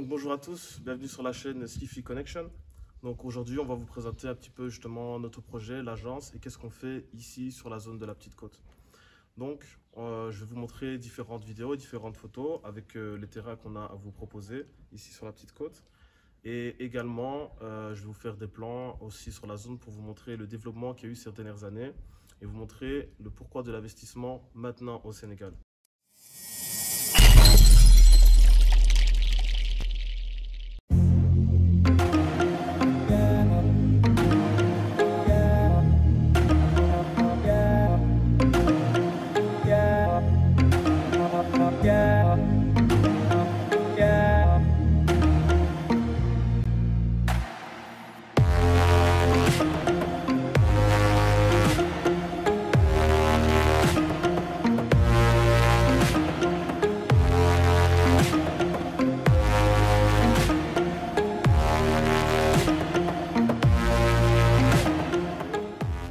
Donc bonjour à tous, bienvenue sur la chaîne Sliffy Connection. Donc aujourd'hui on va vous présenter un petit peu justement notre projet, l'agence et qu'est-ce qu'on fait ici sur la zone de la Petite Côte. Donc je vais vous montrer différentes vidéos et différentes photos avec les terrains qu'on a à vous proposer ici sur la Petite Côte. Et également je vais vous faire des plans aussi sur la zone pour vous montrer le développement qu'il y a eu ces dernières années et vous montrer le pourquoi de l'investissement maintenant au Sénégal.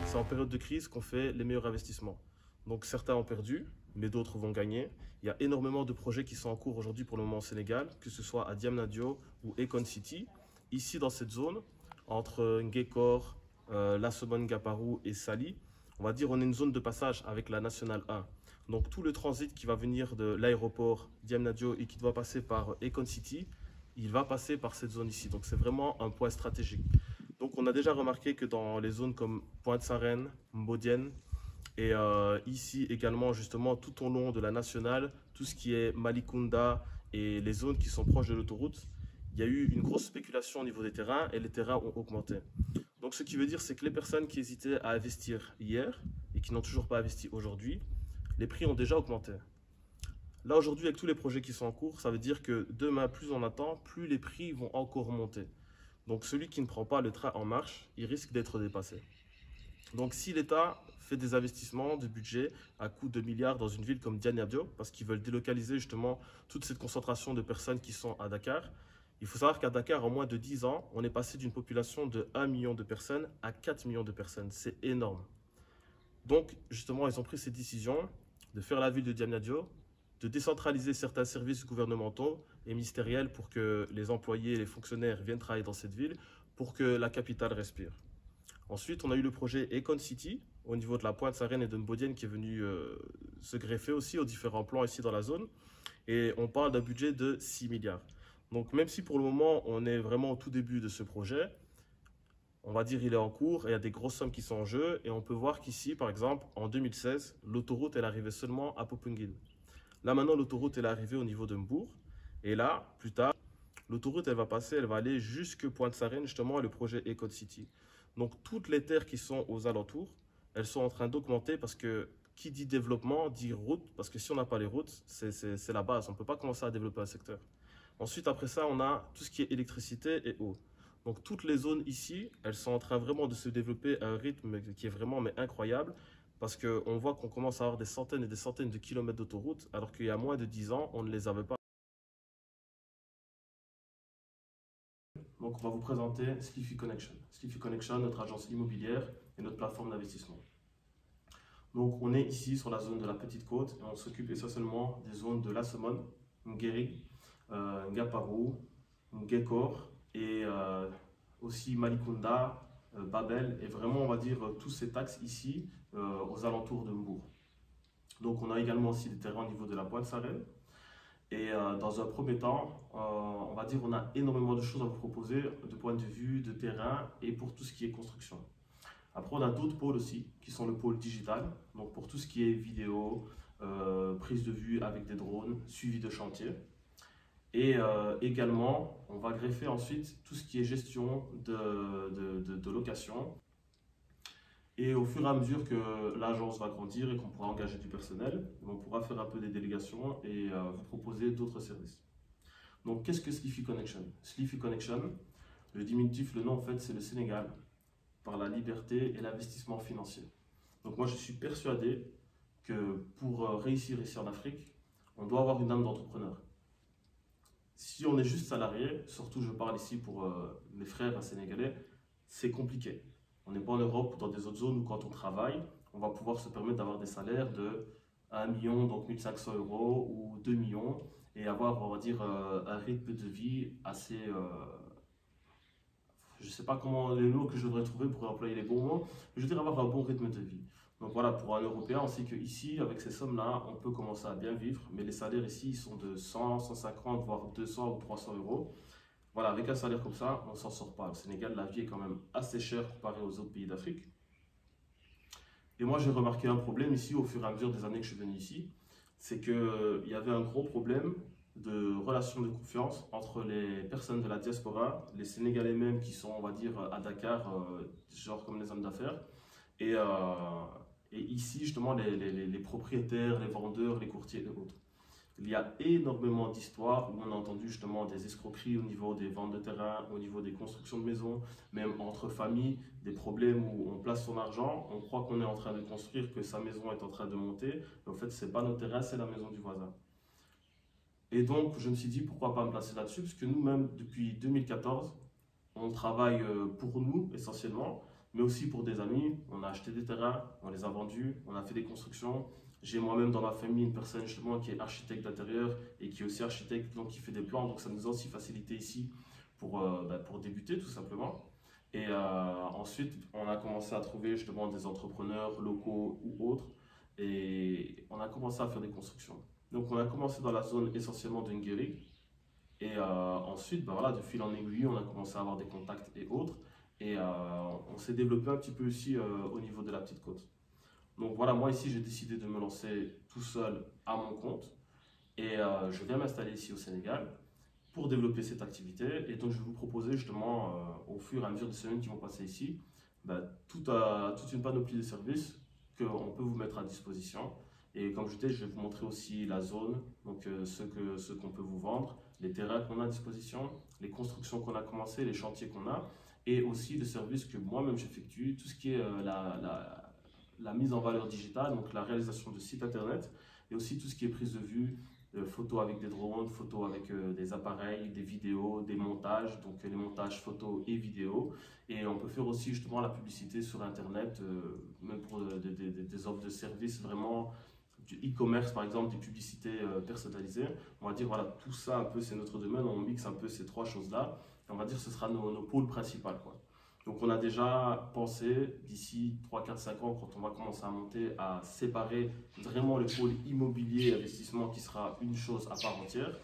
C'est en période de crise qu'on fait les meilleurs investissements. Donc certains ont perdu, mais d'autres vont gagner. Il y a énormément de projets qui sont en cours aujourd'hui pour le moment au Sénégal, que ce soit à Diamniadio ou Econ City. Ici dans cette zone, entre Ngekor, Lassobon, Gaparou et Sali, on va dire on est une zone de passage avec la Nationale 1. Donc tout le transit qui va venir de l'aéroport Diamniadio et qui doit passer par Econ City, il va passer par cette zone ici. Donc c'est vraiment un point stratégique. Donc on a déjà remarqué que dans les zones comme Pointe-Sarène, Mbodiène et ici également justement tout au long de la nationale, tout ce qui est Malikunda et les zones qui sont proches de l'autoroute, il y a eu une grosse spéculation au niveau des terrains et les terrains ont augmenté. Donc ce qui veut dire c'est que les personnes qui hésitaient à investir hier et qui n'ont toujours pas investi aujourd'hui, les prix ont déjà augmenté. Là aujourd'hui avec tous les projets qui sont en cours, ça veut dire que demain plus on attend, plus les prix vont encore monter. Donc celui qui ne prend pas le train en marche, il risque d'être dépassé. Donc si l'État fait des investissements de budget à coût de milliards dans une ville comme Diamniadio, parce qu'ils veulent délocaliser justement toute cette concentration de personnes qui sont à Dakar, il faut savoir qu'à Dakar, en moins de 10 ans, on est passé d'une population de 1 million de personnes à 4 millions de personnes. C'est énorme. Donc justement, ils ont pris cette décision de faire la ville de Diamniadio, de décentraliser certains services gouvernementaux et ministériels pour que les employés et les fonctionnaires viennent travailler dans cette ville, pour que la capitale respire. Ensuite, on a eu le projet Econ City, au niveau de la Pointe-Sarène et de Mbodiène, qui est venu se greffer aussi aux différents plans ici dans la zone. Et on parle d'un budget de 6 milliards. Donc même si pour le moment, on est vraiment au tout début de ce projet, on va dire il est en cours et il y a des grosses sommes qui sont en jeu. Et on peut voir qu'ici, par exemple, en 2016, l'autoroute, elle arrivait seulement à Popenguine. Là, maintenant, l'autoroute, elle est arrivée au niveau de Mbour. Et là, plus tard, l'autoroute, elle va passer, elle va aller jusque Pointe-Sarène, justement, le projet Econ City. Donc, toutes les terres qui sont aux alentours, elles sont en train d'augmenter parce que qui dit développement dit route. Parce que si on n'a pas les routes, c'est la base. On ne peut pas commencer à développer un secteur. Ensuite, après ça, on a tout ce qui est électricité et eau. Donc, toutes les zones ici, elles sont en train vraiment de se développer à un rythme qui est vraiment incroyable. Parce qu'on voit qu'on commence à avoir des centaines et des centaines de kilomètres d'autoroute, alors qu'il y a moins de 10 ans, on ne les avait pas. Donc, on va vous présenter Sliffy Connection. Sliffy Connection, notre agence immobilière et notre plateforme d'investissement. Donc, on est ici sur la zone de la Petite Côte et on s'occupe essentiellement des zones de Lassobon, Nguéri, Ngaparou, Ngekor et aussi Malikunda, Babel et vraiment, on va dire, tous ces axes ici aux alentours de Mbour. Donc, on a également aussi des terrains au niveau de la Pointe-Sarène. Et dans un premier temps, on va dire on a énormément de choses à vous proposer de point de vue de terrain et pour tout ce qui est construction. Après, on a d'autres pôles aussi qui sont le pôle digital, donc pour tout ce qui est vidéo, prise de vue avec des drones, suivi de chantier. Et également, on va greffer ensuite tout ce qui est gestion de location. Et au fur et à mesure que l'agence va grandir et qu'on pourra engager du personnel, on pourra faire un peu des délégations et vous proposer d'autres services. Donc, qu'est-ce que Sliffy Connection? Sliffy Connection, le diminutif, le nom en fait, c'est le Sénégal, par la liberté et l'investissement financier. Donc, moi, je suis persuadé que pour réussir ici en Afrique, on doit avoir une âme d'entrepreneur. Si on est juste salarié, surtout je parle ici pour mes frères sénégalais, c'est compliqué. On n'est pas en Europe, dans des autres zones où quand on travaille, on va pouvoir se permettre d'avoir des salaires de 1 million, donc 1 500 € ou 2 millions. et avoir, on va dire, un rythme de vie assez... je ne sais pas comment les mots que je devrais trouver pour employer les bons mots, mais je veux dire avoir un bon rythme de vie. Donc voilà, pour un Européen, on sait qu'ici, avec ces sommes-là, on peut commencer à bien vivre, mais les salaires ici sont de 100, 150, voire 200 ou 300 euros. Voilà, avec un salaire comme ça, on ne s'en sort pas. Au Sénégal, la vie est quand même assez chère comparée aux autres pays d'Afrique. Et moi, j'ai remarqué un problème ici au fur et à mesure des années que je suis venu ici, c'est qu'il y avait un gros problème de relation de confiance entre les personnes de la diaspora, les Sénégalais même qui sont, on va dire, à Dakar, genre comme les hommes d'affaires, et, euh, et ici, justement, les propriétaires, les vendeurs, les courtiers et autres. Il y a énormément d'histoires où on a entendu justement des escroqueries au niveau des ventes de terrain, au niveau des constructions de maisons, même entre familles, des problèmes où on place son argent, on croit qu'on est en train de construire, que sa maison est en train de monter, mais en fait, ce n'est pas notre terrain, c'est la maison du voisin. Et donc, je me suis dit, pourquoi pas me placer là-dessus, parce que nous-mêmes, depuis 2014, on travaille pour nous essentiellement, mais aussi pour des amis. On a acheté des terrains, on les a vendus, on a fait des constructions. J'ai moi-même dans ma famille une personne justement qui est architecte d'intérieur et qui est aussi architecte, donc qui fait des plans. Donc ça nous a aussi facilité ici pour débuter tout simplement. Et ensuite, on a commencé à trouver justement des entrepreneurs locaux ou autres et on a commencé à faire des constructions. Donc on a commencé dans la zone essentiellement de Nguéri. Et ensuite, ben voilà, de fil en aiguille, on a commencé à avoir des contacts et autres. Et on s'est développé un petit peu aussi au niveau de la Petite Côte. Donc voilà, moi ici, j'ai décidé de me lancer tout seul à mon compte. Et je viens m'installer ici au Sénégal pour développer cette activité. Et donc, je vais vous proposer justement, au fur et à mesure des semaines qui vont passer ici, ben, toute une panoplie de services qu'on peut vous mettre à disposition. Et comme je disais, je vais vous montrer aussi la zone, donc ce qu'on peut vous vendre, les terrains qu'on a à disposition, les constructions qu'on a commencées, les chantiers qu'on a, et aussi le service que moi-même j'effectue, tout ce qui est la mise en valeur digitale, donc la réalisation de sites internet, et aussi tout ce qui est prise de vue, photos avec des drones, photos avec des appareils, des vidéos, des montages, donc les montages photos et vidéos. Et on peut faire aussi justement la publicité sur internet, même pour des offres de services vraiment du e-commerce par exemple, des publicités personnalisées. On va dire voilà, tout ça un peu c'est notre domaine, on mixe un peu ces trois choses-là. On va dire que ce sera nos pôles principaux, quoi. Donc on a déjà pensé d'ici 3, 4, 5 ans, quand on va commencer à monter, à séparer vraiment le pôle immobilier investissement qui sera une chose à part entière.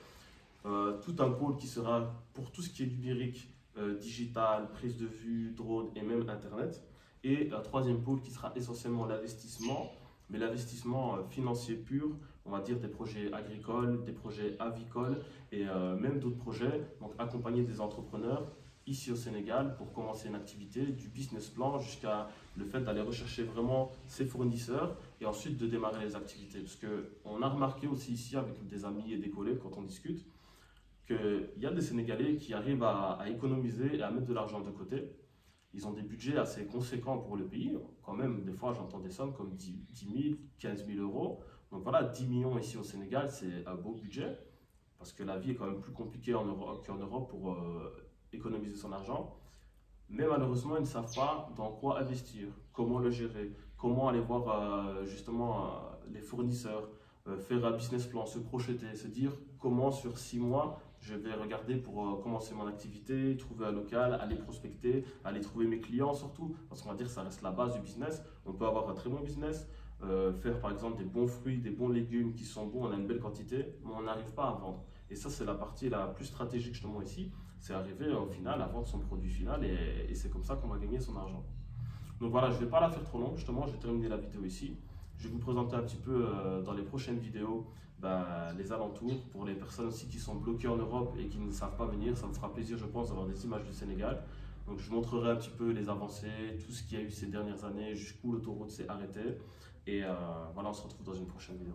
Tout un pôle qui sera pour tout ce qui est numérique, digital, prise de vue, drone et même internet. Et un troisième pôle qui sera essentiellement l'investissement, mais l'investissement financier pur, on va dire des projets agricoles, des projets avicoles et même d'autres projets, donc accompagner des entrepreneurs ici au Sénégal pour commencer une activité, du business plan jusqu'à le fait d'aller rechercher vraiment ses fournisseurs et ensuite de démarrer les activités. Parce qu'on a remarqué aussi ici avec des amis et des collègues quand on discute qu'il y a des Sénégalais qui arrivent à économiser et à mettre de l'argent de côté. Ils ont des budgets assez conséquents pour le pays. Quand même, des fois, j'entends des sommes comme 10 000, 15 000 euros. Donc voilà, 10 millions ici au Sénégal, c'est un beau budget parce que la vie est quand même plus compliquée qu'en Europe pour économiser son argent. Mais malheureusement, ils ne savent pas dans quoi investir, comment le gérer, comment aller voir justement les fournisseurs, faire un business plan, se projeter, se dire comment sur 6 mois, je vais regarder pour commencer mon activité, trouver un local, aller prospecter, aller trouver mes clients surtout, parce qu'on va dire que ça reste la base du business. On peut avoir un très bon business, faire par exemple des bons fruits, des bons légumes qui sont bons, on a une belle quantité, mais on n'arrive pas à vendre. Et ça, c'est la partie la plus stratégique justement ici, c'est arriver au final à vendre son produit final et c'est comme ça qu'on va gagner son argent. Donc voilà, je ne vais pas la faire trop longue, justement, je vais terminer la vidéo ici. Je vais vous présenter un petit peu dans les prochaines vidéos les alentours pour les personnes aussi qui sont bloquées en Europe et qui ne savent pas venir. Ça me fera plaisir, je pense, d'avoir des images du Sénégal. Donc je vous montrerai un petit peu les avancées, tout ce qu'il y a eu ces dernières années, jusqu'où l'autoroute s'est arrêtée. Et voilà, on se retrouve dans une prochaine vidéo.